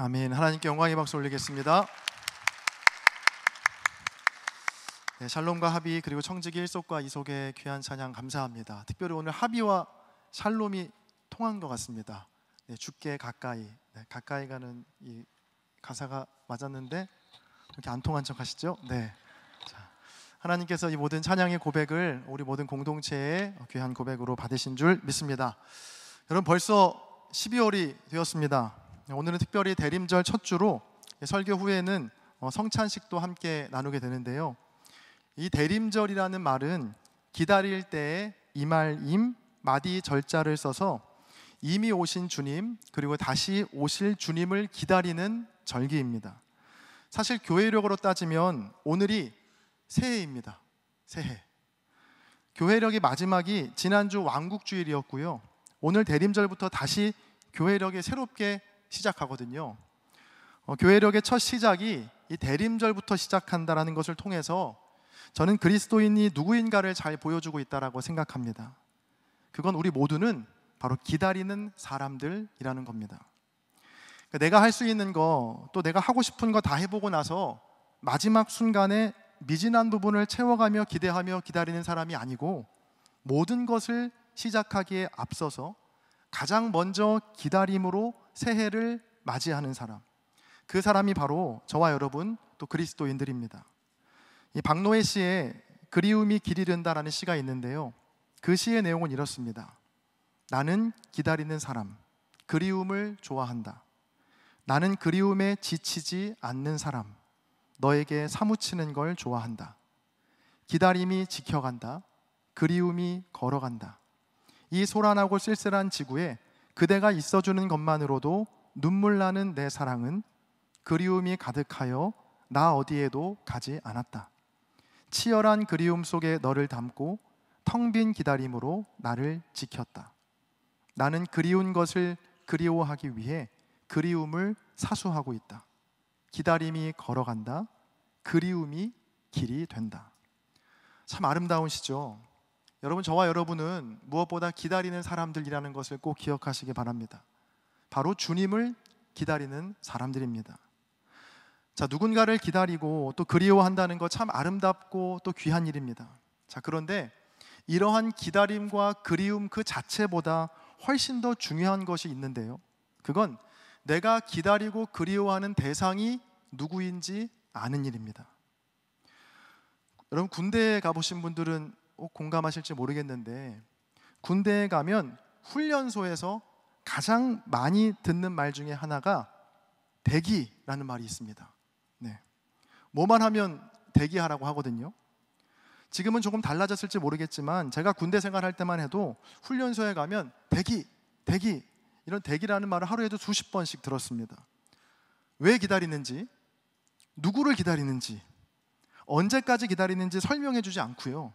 아멘. 하나님께 영광의 박수 올리겠습니다. 네, 샬롬과 하비 그리고 청지기 1속과 2속의 귀한 찬양 감사합니다. 특별히 오늘 하비와 샬롬이 통한 것 같습니다. 네, 주께 가까이. 네, 가까이 가는 이 가사가 맞았는데 이렇게 안 통한 척 하시죠? 네. 자, 하나님께서 이 모든 찬양의 고백을 우리 모든 공동체의 귀한 고백으로 받으신 줄 믿습니다. 여러분, 벌써 12월이 되었습니다. 오늘은 특별히 대림절 첫 주로 설교 후에는 성찬식도 함께 나누게 되는데요. 이 대림절이라는 말은 기다릴 때의 이말임 마디 절자를 써서 이미 오신 주님 그리고 다시 오실 주님을 기다리는 절기입니다. 사실 교회력으로 따지면 오늘이 새해입니다. 새해. 교회력의 마지막이 지난주 왕국주일이었고요. 오늘 대림절부터 다시 교회력이 새롭게 시작하거든요. 교회력의 첫 시작이 이 대림절부터 시작한다는 것을 통해서 저는 그리스도인이 누구인가를 잘 보여주고 있다고 생각합니다. 그건 우리 모두는 바로 기다리는 사람들이라는 겁니다. 내가 할 수 있는 거, 또 내가 하고 싶은 거 다 해보고 나서 마지막 순간에 미진한 부분을 채워가며 기대하며 기다리는 사람이 아니고, 모든 것을 시작하기에 앞서서 가장 먼저 기다림으로 새해를 맞이하는 사람, 그 사람이 바로 저와 여러분, 또 그리스도인들입니다. 이 박노해 시에 그리움이 길이 된다라는 시가 있는데요, 그 시의 내용은 이렇습니다. 나는 기다리는 사람, 그리움을 좋아한다. 나는 그리움에 지치지 않는 사람, 너에게 사무치는 걸 좋아한다. 기다림이 지켜간다. 그리움이 걸어간다. 이 소란하고 쓸쓸한 지구에 그대가 있어주는 것만으로도 눈물 나는 내 사랑은 그리움이 가득하여 나 어디에도 가지 않았다. 치열한 그리움 속에 너를 담고 텅 빈 기다림으로 나를 지켰다. 나는 그리운 것을 그리워하기 위해 그리움을 사수하고 있다. 기다림이 걸어간다. 그리움이 길이 된다. 참 아름다운 시죠. 여러분, 저와 여러분은 무엇보다 기다리는 사람들이라는 것을 꼭 기억하시기 바랍니다. 바로 주님을 기다리는 사람들입니다. 자, 누군가를 기다리고 또 그리워한다는 것 참 아름답고 또 귀한 일입니다. 자, 그런데 이러한 기다림과 그리움 그 자체보다 훨씬 더 중요한 것이 있는데요, 그건 내가 기다리고 그리워하는 대상이 누구인지 아는 일입니다. 여러분, 군대에 가보신 분들은 공감하실지 모르겠는데, 군대에 가면 훈련소에서 가장 많이 듣는 말 중에 하나가 대기라는 말이 있습니다. 네. 뭐만 하면 대기하라고 하거든요. 지금은 조금 달라졌을지 모르겠지만 제가 군대 생활할 때만 해도 훈련소에 가면 대기, 대기, 이런 대기라는 말을 하루에도 수십 번씩 들었습니다. 왜 기다리는지, 누구를 기다리는지, 언제까지 기다리는지 설명해 주지 않고요,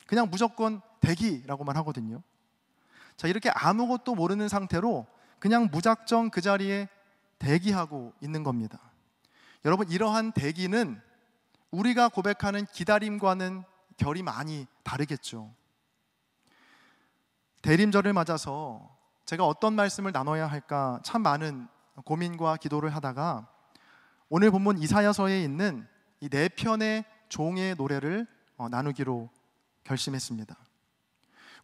그냥 무조건 대기라고만 하거든요. 자, 이렇게 아무것도 모르는 상태로 그냥 무작정 그 자리에 대기하고 있는 겁니다. 여러분, 이러한 대기는 우리가 고백하는 기다림과는 결이 많이 다르겠죠. 대림절을 맞아서 제가 어떤 말씀을 나눠야 할까 참 많은 고민과 기도를 하다가 오늘 본문 이사야서에 있는 이 4편의 종의 노래를 나누기로 결심했습니다.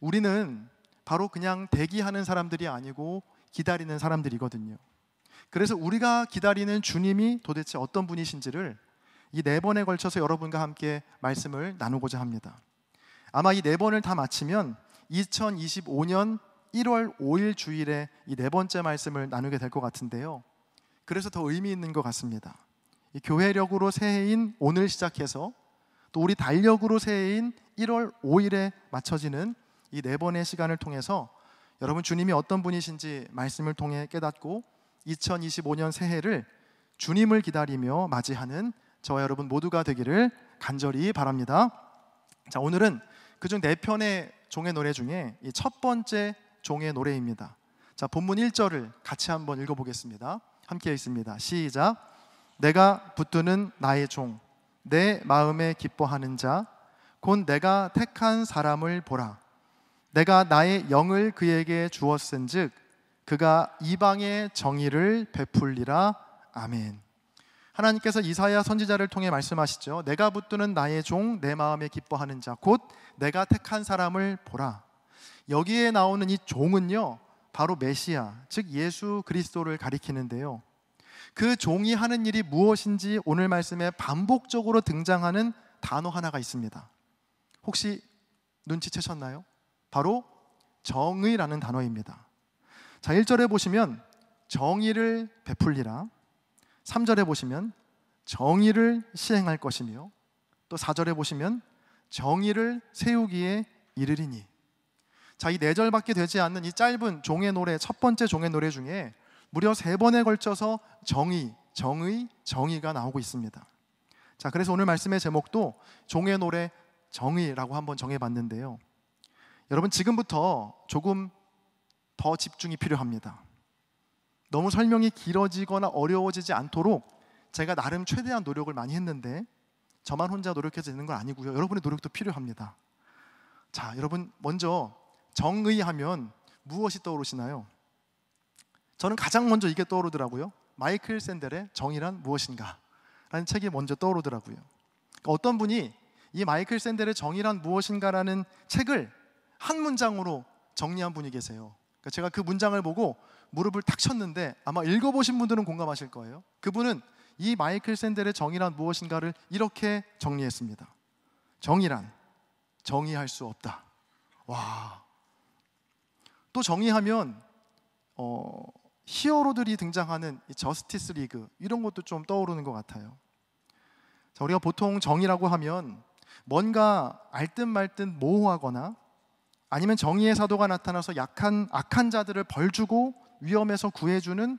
우리는 바로 그냥 대기하는 사람들이 아니고 기다리는 사람들이거든요. 그래서 우리가 기다리는 주님이 도대체 어떤 분이신지를 이 4번에 걸쳐서 여러분과 함께 말씀을 나누고자 합니다. 아마 이 4번을 다 마치면 2025년 1월 5일 주일에 이 4번째 말씀을 나누게 될 것 같은데요, 그래서 더 의미 있는 것 같습니다. 이 교회력으로 새해인 오늘 시작해서 또 우리 달력으로 새해인 1월 5일에 맞춰지는 이 4번의 시간을 통해서 여러분, 주님이 어떤 분이신지 말씀을 통해 깨닫고 2025년 새해를 주님을 기다리며 맞이하는 저와 여러분 모두가 되기를 간절히 바랍니다. 자, 오늘은 그중 4편의 종의 노래 중에 이 첫 번째 종의 노래입니다. 자, 본문 1절을 같이 한번 읽어보겠습니다. 함께 읽습니다. 시작. 내가 붙드는 나의 종, 내 마음에 기뻐하는 자, 곧 내가 택한 사람을 보라. 내가 나의 영을 그에게 주었은즉 그가 이방의 정의를 베풀리라. 아멘. 하나님께서 이사야 선지자를 통해 말씀하시죠. 내가 붙드는 나의 종, 내 마음에 기뻐하는 자, 곧 내가 택한 사람을 보라. 여기에 나오는 이 종은요, 바로 메시아, 즉 예수 그리스도를 가리키는데요, 그 종이 하는 일이 무엇인지 오늘 말씀에 반복적으로 등장하는 단어 하나가 있습니다. 혹시 눈치채셨나요? 바로 정의라는 단어입니다. 자, 1절에 보시면 정의를 베풀리라, 3절에 보시면 정의를 시행할 것이며, 또 4절에 보시면 정의를 세우기에 이르리니. 자, 이 4절밖에 되지 않는 이 짧은 종의 노래, 첫 번째 종의 노래 중에 무려 3번에 걸쳐서 정의, 정의, 정의가 나오고 있습니다. 자, 그래서 오늘 말씀의 제목도 종의 노래 정의라고 한번 정해봤는데요, 여러분 지금부터 조금 더 집중이 필요합니다. 너무 설명이 길어지거나 어려워지지 않도록 제가 나름 최대한 노력을 많이 했는데, 저만 혼자 노력해서 되는 건 아니고요, 여러분의 노력도 필요합니다. 자, 여러분 먼저 정의하면 무엇이 떠오르시나요? 저는 가장 먼저 이게 떠오르더라고요. 마이클 샌델의 정의란 무엇인가 라는 책이 먼저 떠오르더라고요. 그러니까 어떤 분이 이 마이클 샌델의 정의란 무엇인가라는 책을 한 문장으로 정리한 분이 계세요. 그러니까 제가 그 문장을 보고 무릎을 탁 쳤는데 아마 읽어보신 분들은 공감하실 거예요. 그분은 이 마이클 샌델의 정의란 무엇인가를 이렇게 정리했습니다. 정의란 정의할 수 없다. 와. 또 정의하면 히어로들이 등장하는 이 저스티스 리그, 이런 것도 좀 떠오르는 것 같아요. 자, 우리가 보통 정의라고 하면 뭔가 알듯 말듯 모호하거나, 아니면 정의의 사도가 나타나서 악한 자들을 벌주고 위험에서 구해주는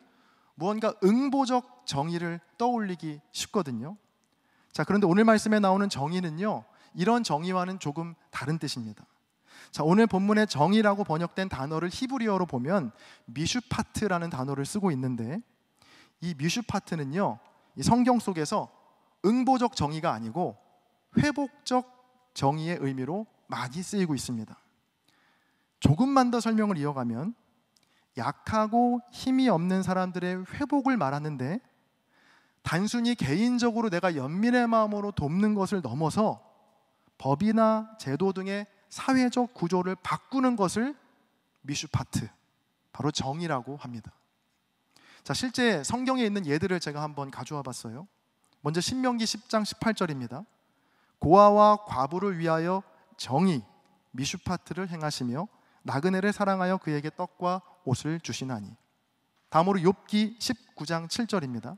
무언가 응보적 정의를 떠올리기 쉽거든요. 자, 그런데 오늘 말씀에 나오는 정의는요, 이런 정의와는 조금 다른 뜻입니다. 자, 오늘 본문의 정의라고 번역된 단어를 히브리어로 보면 미슈파트라는 단어를 쓰고 있는데, 이 미슈파트는요, 이 성경 속에서 응보적 정의가 아니고 회복적 정의의 의미로 많이 쓰이고 있습니다. 조금만 더 설명을 이어가면 약하고 힘이 없는 사람들의 회복을 말하는데, 단순히 개인적으로 내가 연민의 마음으로 돕는 것을 넘어서 법이나 제도 등의 사회적 구조를 바꾸는 것을 미슈파트, 바로 정의라고 합니다. 자, 실제 성경에 있는 예들을 제가 한번 가져와 봤어요. 먼저 신명기 10장 18절입니다. 고아와 과부를 위하여 정의, 미슈파트를 행하시며 나그네를 사랑하여 그에게 떡과 옷을 주시나니. 다음으로 욥기 19장 7절입니다.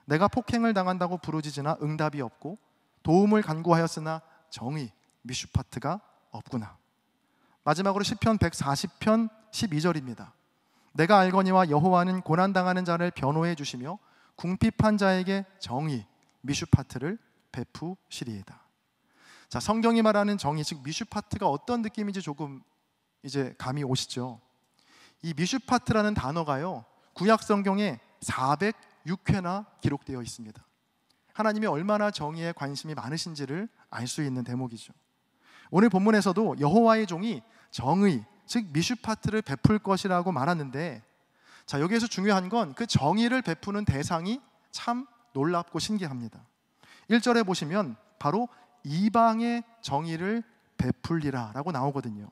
내가 폭행을 당한다고 부르짖으나 응답이 없고 도움을 간구하였으나 정의, 미슈파트가 없구나. 마지막으로 시편 140편 12절입니다. 내가 알거니와 여호와는 고난당하는 자를 변호해 주시며 궁핍한 자에게 정의, 미슈파트를 베푸시리이다. 자, 성경이 말하는 정의, 즉 미슈파트가 어떤 느낌인지 조금 이제 감이 오시죠? 이 미슈파트라는 단어가요, 구약 성경에 406회나 기록되어 있습니다. 하나님이 얼마나 정의에 관심이 많으신지를 알 수 있는 대목이죠. 오늘 본문에서도 여호와의 종이 정의, 즉 미슈파트를 베풀 것이라고 말하는데, 자, 여기에서 중요한 건 그 정의를 베푸는 대상이 참 놀랍고 신기합니다. 1절에 보시면 바로 이방의 정의를 베풀리라 라고 나오거든요.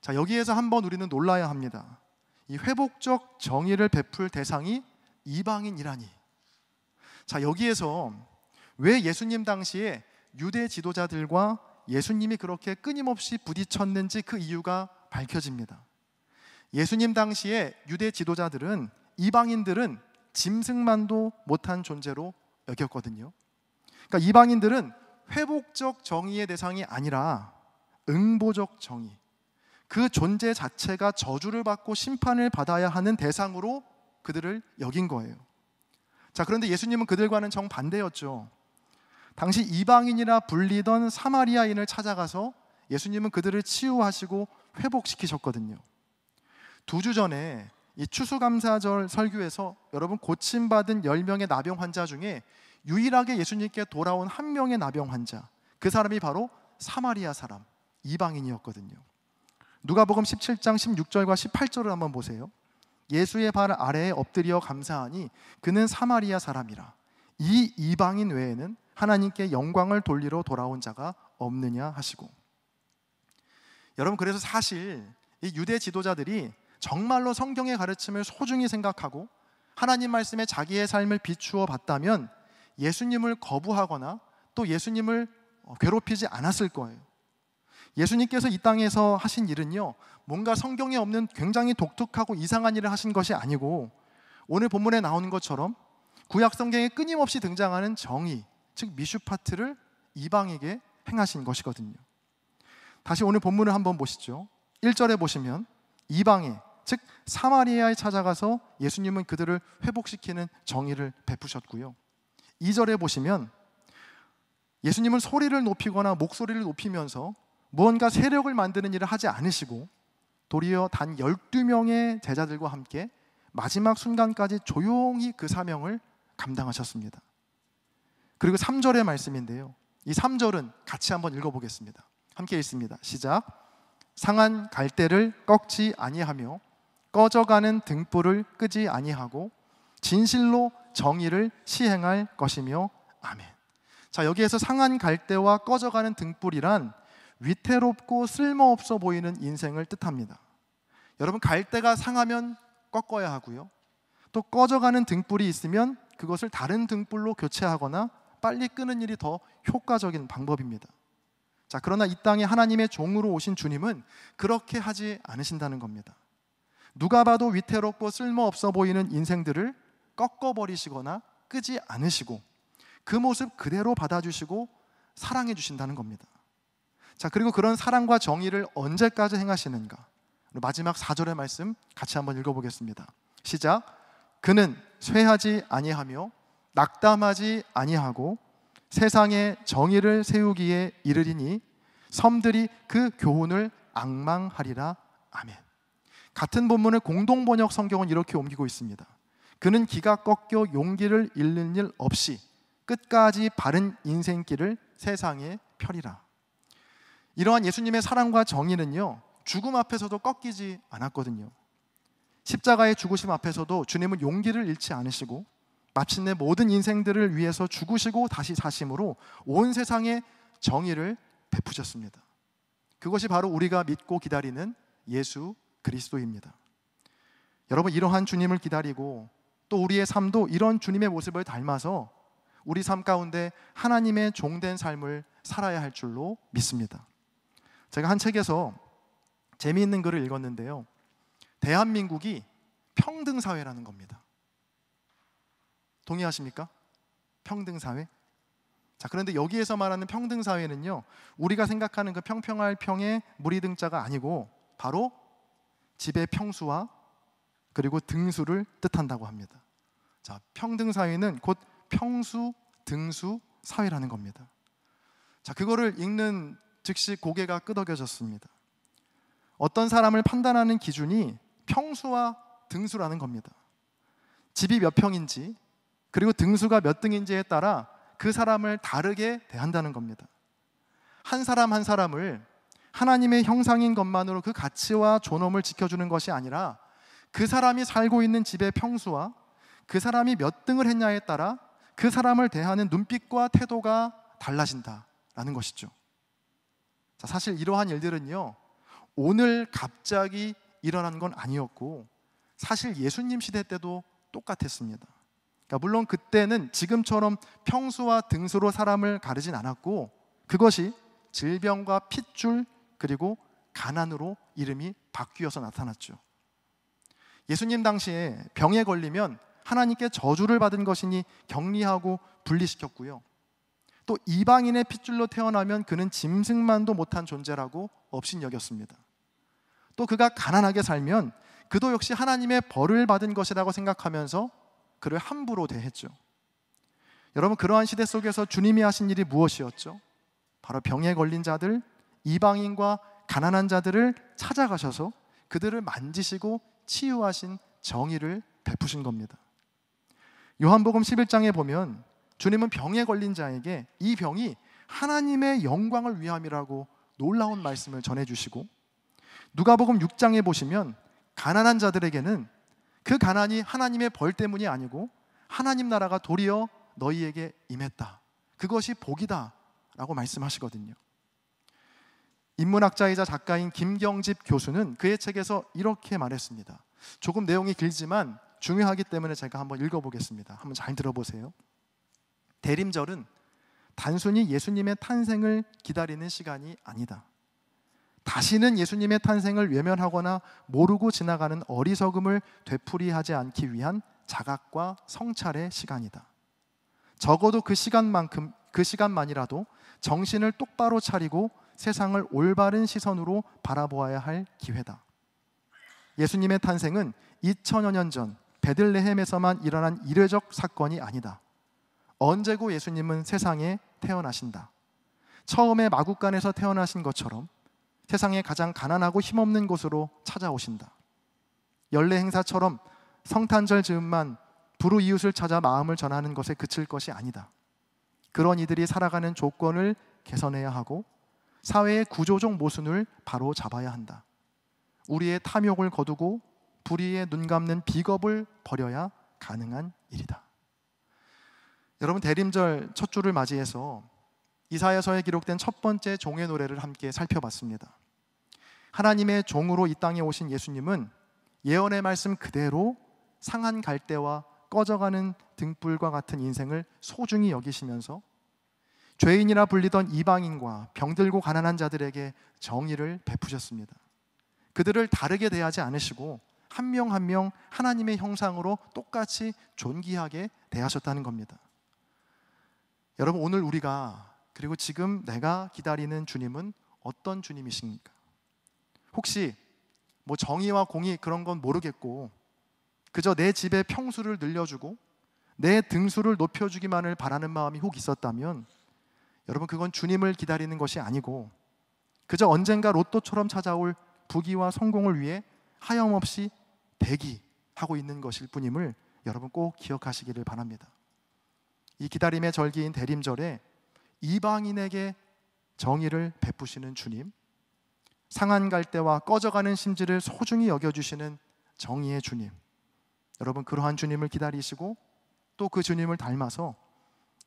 자, 여기에서 한번 우리는 놀라야 합니다. 이 회복적 정의를 베풀 대상이 이방인이라니. 자, 여기에서 왜 예수님 당시에 유대 지도자들과 예수님이 그렇게 끊임없이 부딪혔는지 그 이유가 밝혀집니다. 예수님 당시에 유대 지도자들은 이방인들은 짐승만도 못한 존재로 여겼거든요. 그러니까 이방인들은 회복적 정의의 대상이 아니라 응보적 정의, 그 존재 자체가 저주를 받고 심판을 받아야 하는 대상으로 그들을 여긴 거예요. 자, 그런데 예수님은 그들과는 정반대였죠. 당시 이방인이라 불리던 사마리아인을 찾아가서 예수님은 그들을 치유하시고 회복시키셨거든요. 2주 전에 이 추수감사절 설교에서 여러분 고침받은 10명의 나병 환자 중에 유일하게 예수님께 돌아온 한 명의 나병 환자, 그 사람이 바로 사마리아 사람, 이방인이었거든요. 누가복음 17장 16절과 18절을 한번 보세요. 예수의 발 아래에 엎드려 감사하니 그는 사마리아 사람이라. 이 이방인 외에는 하나님께 영광을 돌리러 돌아온 자가 없느냐 하시고. 여러분, 그래서 사실 이 유대 지도자들이 정말로 성경의 가르침을 소중히 생각하고 하나님 말씀에 자기의 삶을 비추어 봤다면 예수님을 거부하거나 또 예수님을 괴롭히지 않았을 거예요. 예수님께서 이 땅에서 하신 일은요, 뭔가 성경에 없는 굉장히 독특하고 이상한 일을 하신 것이 아니고, 오늘 본문에 나오는 것처럼 구약 성경에 끊임없이 등장하는 정의, 즉 미슈파트를 이방에게 행하신 것이거든요. 다시 오늘 본문을 한번 보시죠. 1절에 보시면 이방에, 즉 사마리아에 찾아가서 예수님은 그들을 회복시키는 정의를 베푸셨고요. 2절에 보시면 예수님은 소리를 높이거나 목소리를 높이면서 무언가 세력을 만드는 일을 하지 않으시고 도리어 단 12명의 제자들과 함께 마지막 순간까지 조용히 그 사명을 감당하셨습니다. 그리고 3절의 말씀인데요, 이 3절은 같이 한번 읽어보겠습니다. 함께 읽습니다. 시작. 상한 갈대를 꺾지 아니하며 꺼져가는 등불을 끄지 아니하고 진실로 정의를 시행할 것이며 아멘. 자, 여기에서 상한 갈대와 꺼져가는 등불이란 위태롭고 쓸모없어 보이는 인생을 뜻합니다. 여러분, 갈대가 상하면 꺾어야 하고요, 또 꺼져가는 등불이 있으면 그것을 다른 등불로 교체하거나 빨리 끄는 일이 더 효과적인 방법입니다. 자, 그러나 이 땅에 하나님의 종으로 오신 주님은 그렇게 하지 않으신다는 겁니다. 누가 봐도 위태롭고 쓸모없어 보이는 인생들을 꺾어버리시거나 끄지 않으시고 그 모습 그대로 받아주시고 사랑해 주신다는 겁니다. 자, 그리고 그런 사랑과 정의를 언제까지 행하시는가? 마지막 4절의 말씀 같이 한번 읽어보겠습니다. 시작. 그는 쇠하지 아니하며 낙담하지 아니하고 세상에 정의를 세우기에 이르리니 섬들이 그 교훈을 앙망하리라. 아멘. 같은 본문을 공동번역 성경은 이렇게 옮기고 있습니다. 그는 기가 꺾여 용기를 잃는 일 없이 끝까지 바른 인생길을 세상에 펴리라. 이러한 예수님의 사랑과 정의는요, 죽음 앞에서도 꺾이지 않았거든요. 십자가의 죽으심 앞에서도 주님은 용기를 잃지 않으시고 마침내 모든 인생들을 위해서 죽으시고 다시 사심으로 온 세상에 정의를 베푸셨습니다. 그것이 바로 우리가 믿고 기다리는 예수 그리스도입니다. 여러분, 이러한 주님을 기다리고 또 우리의 삶도 이런 주님의 모습을 닮아서 우리 삶 가운데 하나님의 종된 삶을 살아야 할 줄로 믿습니다. 제가 한 책에서 재미있는 글을 읽었는데요, 대한민국이 평등사회라는 겁니다. 동의하십니까? 평등사회? 자, 그런데 여기에서 말하는 평등사회는요, 우리가 생각하는 그 평평할 평의 무리등자가 아니고 바로 집의 평수와 그리고 등수를 뜻한다고 합니다. 자, 평등사회는 곧 평수, 등수, 사회라는 겁니다. 자, 그거를 읽는 즉시 고개가 끄덕여졌습니다. 어떤 사람을 판단하는 기준이 평수와 등수라는 겁니다. 집이 몇 평인지 그리고 등수가 몇 등인지에 따라 그 사람을 다르게 대한다는 겁니다. 한 사람 한 사람을 하나님의 형상인 것만으로 그 가치와 존엄을 지켜주는 것이 아니라 그 사람이 살고 있는 집의 평수와 그 사람이 몇 등을 했냐에 따라 그 사람을 대하는 눈빛과 태도가 달라진다라는 것이죠. 자, 사실 이러한 일들은요, 오늘 갑자기 일어난 건 아니었고 사실 예수님 시대 때도 똑같았습니다. 그러니까 물론 그때는 지금처럼 평수와 등수로 사람을 가르진 않았고 그것이 질병과 핏줄 그리고 가난으로 이름이 바뀌어서 나타났죠. 예수님 당시에 병에 걸리면 하나님께 저주를 받은 것이니 격리하고 분리시켰고요, 또 이방인의 핏줄로 태어나면 그는 짐승만도 못한 존재라고 업신여겼습니다. 또 그가 가난하게 살면 그도 역시 하나님의 벌을 받은 것이라고 생각하면서 그를 함부로 대했죠. 여러분, 그러한 시대 속에서 주님이 하신 일이 무엇이었죠? 바로 병에 걸린 자들, 이방인과 가난한 자들을 찾아가셔서 그들을 만지시고 치유하신 정의를 베푸신 겁니다. 요한복음 11장에 보면 주님은 병에 걸린 자에게 이 병이 하나님의 영광을 위함이라고 놀라운 말씀을 전해주시고, 누가복음 6장에 보시면 가난한 자들에게는 그 가난이 하나님의 벌 때문이 아니고 하나님 나라가 도리어 너희에게 임했다. 그것이 복이다 라고 말씀하시거든요. 인문학자이자 작가인 김경집 교수는 그의 책에서 이렇게 말했습니다. 조금 내용이 길지만 중요하기 때문에 제가 한번 읽어보겠습니다. 한번 잘 들어보세요. 대림절은 단순히 예수님의 탄생을 기다리는 시간이 아니다. 다시는 예수님의 탄생을 외면하거나 모르고 지나가는 어리석음을 되풀이하지 않기 위한 자각과 성찰의 시간이다. 적어도 그 시간만이라도 정신을 똑바로 차리고 세상을 올바른 시선으로 바라보아야 할 기회다. 예수님의 탄생은 2000여 년 전 베들레헴에서만 일어난 이례적 사건이 아니다. 언제고 예수님은 세상에 태어나신다. 처음에 마국간에서 태어나신 것처럼 세상의 가장 가난하고 힘없는 곳으로 찾아오신다. 연례 행사처럼 성탄절 즈음만 불우이웃을 찾아 마음을 전하는 것에 그칠 것이 아니다. 그런 이들이 살아가는 조건을 개선해야 하고 사회의 구조적 모순을 바로 잡아야 한다. 우리의 탐욕을 거두고 불의에 눈 감는 비겁을 버려야 가능한 일이다. 여러분, 대림절 첫 주를 맞이해서 이사야서에 기록된 첫 번째 종의 노래를 함께 살펴봤습니다. 하나님의 종으로 이 땅에 오신 예수님은 예언의 말씀 그대로 상한 갈대와 꺼져가는 등불과 같은 인생을 소중히 여기시면서 죄인이라 불리던 이방인과 병들고 가난한 자들에게 정의를 베푸셨습니다. 그들을 다르게 대하지 않으시고 한 명 한 명 하나님의 형상으로 똑같이 존귀하게 대하셨다는 겁니다. 여러분, 오늘 우리가 그리고 지금 내가 기다리는 주님은 어떤 주님이십니까? 혹시 뭐 정의와 공의 그런 건 모르겠고 그저 내 집에 평수를 늘려주고 내 등수를 높여주기만을 바라는 마음이 혹 있었다면 여러분, 그건 주님을 기다리는 것이 아니고 그저 언젠가 로또처럼 찾아올 부귀와 성공을 위해 하염없이 대기하고 있는 것일 뿐임을 여러분 꼭 기억하시기를 바랍니다. 이 기다림의 절기인 대림절에 이방인에게 정의를 베푸시는 주님, 상한 갈대와 꺼져가는 심지를 소중히 여겨주시는 정의의 주님, 여러분 그러한 주님을 기다리시고 또 그 주님을 닮아서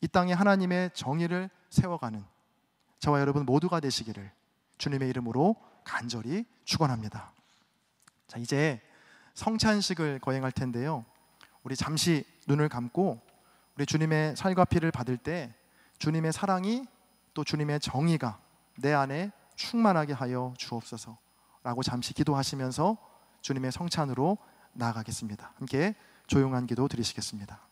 이 땅에 하나님의 정의를 세워가는 저와 여러분 모두가 되시기를 주님의 이름으로 간절히 축원합니다. 자, 이제 성찬식을 거행할 텐데요, 우리 잠시 눈을 감고 우리 주님의 살과 피를 받을 때 주님의 사랑이 또 주님의 정의가 내 안에 충만하게 하여 주옵소서 라고 잠시 기도하시면서 주님의 성찬으로 나아가겠습니다. 함께 조용한 기도 드리시겠습니다.